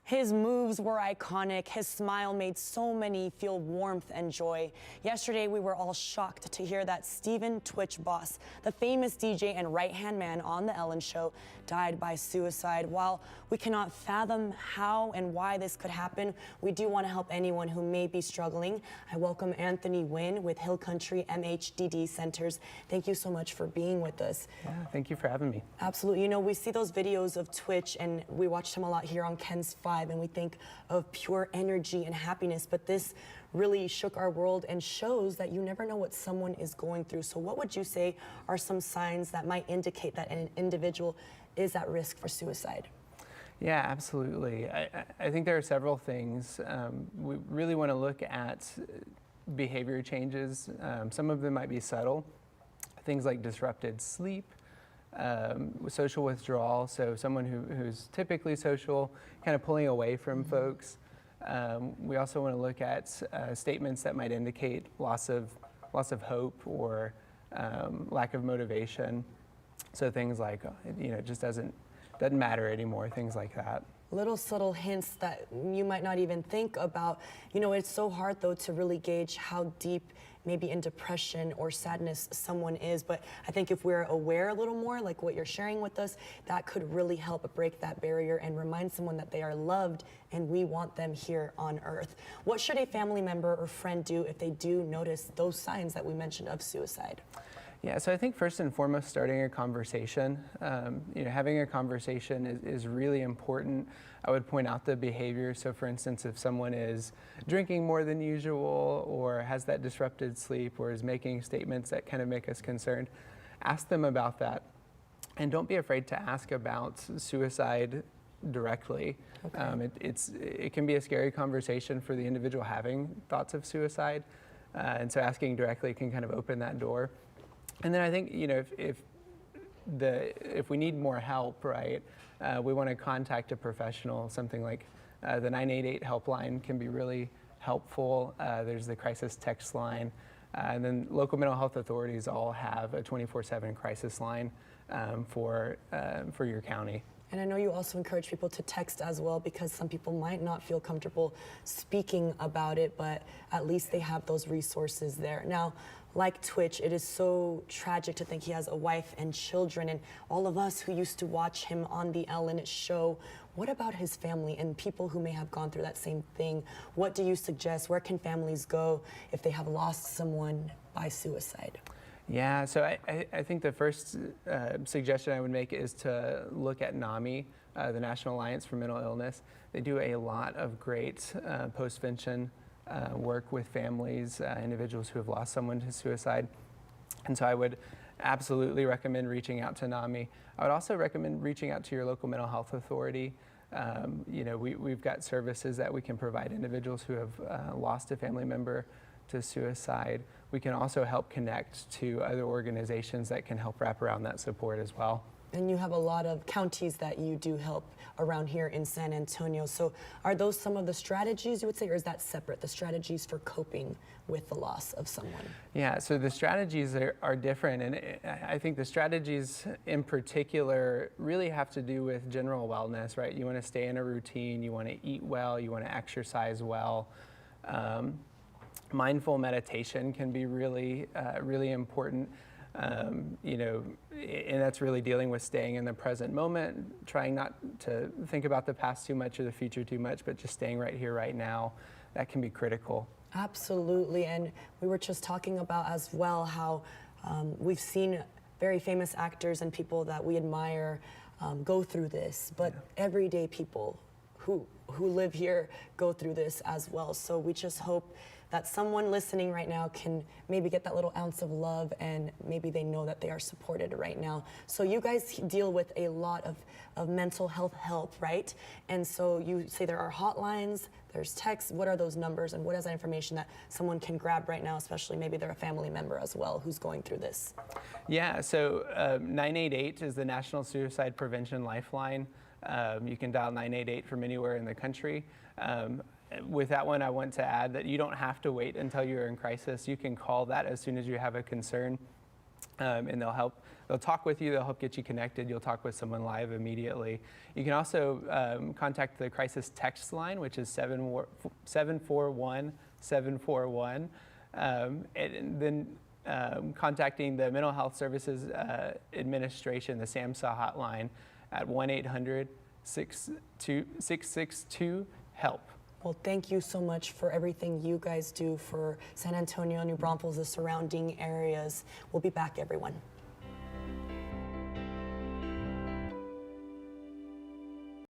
His moves were iconic. His smile made so many feel warmth and joy. Yesterday, we were all shocked to hear that Stephen Twitch Boss, the famous DJ and right-hand man on The Ellen Show, died by suicide. While we cannot fathom how and why this could happen, we do want to help anyone who may be struggling. I welcome Anthony Wynn with Country MHDD Centers. Thank you so much for being with us. Yeah, thank you for having me. Absolutely. You know, we see those videos of Twitch, and we watched him a lot here on Ken's 5, and we think of pure energy and happiness, but this really shook our world and shows that you never know what someone is going through. So what would you say are some signs that might indicate that an individual is at risk for suicide? Yeah, absolutely. I think there are several things. We really want to look at behavior changes. Some of them might be subtle, things like disrupted sleep, social withdrawal, so someone who's typically social, kind of pulling away from folks. We also want to look at statements that might indicate loss of hope or lack of motivation. So things like, it just doesn't matter anymore, things like that. Little subtle hints that you might not even think about. You know, it's so hard though to really gauge how deep maybe in depression or sadness someone is, but I think if we're aware a little more, like what you're sharing with us, that could really help break that barrier and remind someone that they are loved and we want them here on earth. What should a family member or friend do if they do notice those signs that we mentioned of suicide? Yeah, so I think first and foremost, starting a conversation. Having a conversation is really important. I would point out the behavior. So for instance, if someone is drinking more than usual or has that disrupted sleep or is making statements that kind of make us concerned, ask them about that. And don't be afraid to ask about suicide directly. Okay. It can be a scary conversation for the individual having thoughts of suicide. And so asking directly can kind of open that door. And then I think, if we need more help, right, we want to contact a professional. Something like the 988 helpline can be really helpful. There's the crisis text line. And then local mental health authorities all have a 24/7 crisis line for your county. And I know you also encourage people to text as well, because some people might not feel comfortable speaking about it, but at least they have those resources there. Now, like Twitch, it is so tragic to think he has a wife and children, and all of us who used to watch him on the Ellen Show. What about his family and people who may have gone through that same thing? What do you suggest? Where can families go if they have lost someone by suicide? Yeah, so I think the first suggestion I would make is to look at NAMI, the National Alliance for Mental Illness. They do a lot of great postvention work with families, individuals who have lost someone to suicide. And so I would absolutely recommend reaching out to NAMI. I would also recommend reaching out to your local mental health authority. We've got services that we can provide individuals who have lost a family member to suicide. We can also help connect to other organizations that can help wrap around that support as well. And you have a lot of counties that you do help around here in San Antonio. So are those some of the strategies you would say, or is that separate, the strategies for coping with the loss of someone? Yeah, so the strategies are different. And I think the strategies in particular really have to do with general wellness, right? You want to stay in a routine, you want to eat well, you want to exercise well. Mindful meditation can be really important. And that's really dealing with staying in the present moment, trying not to think about the past too much or the future too much, but just staying right here, right now. That can be critical. Absolutely. And we were just talking about as well how we've seen very famous actors and people that we admire go through this, but everyday people who live here go through this as well. So we just hope that someone listening right now can maybe get that little ounce of love, and maybe they know that they are supported right now. So you guys deal with a lot of mental health help, right? And so you say there are hotlines, there's texts. What are those numbers, and what is that information that someone can grab right now, especially maybe they're a family member as well who's going through this? Yeah, so 988 is the National Suicide Prevention Lifeline. You can dial 988 from anywhere in the country. With that one, I want to add that you don't have to wait until you're in crisis. You can call that as soon as you have a concern. and they'll talk with you, they'll help get you connected, you'll talk with someone live immediately. You can also contact the crisis text line, which is 741-741, and then contacting the Mental Health Services Administration, the SAMHSA hotline at 1-800-662-HELP. Well, thank you so much for everything you guys do for San Antonio, New Braunfels, the surrounding areas. We'll be back, everyone.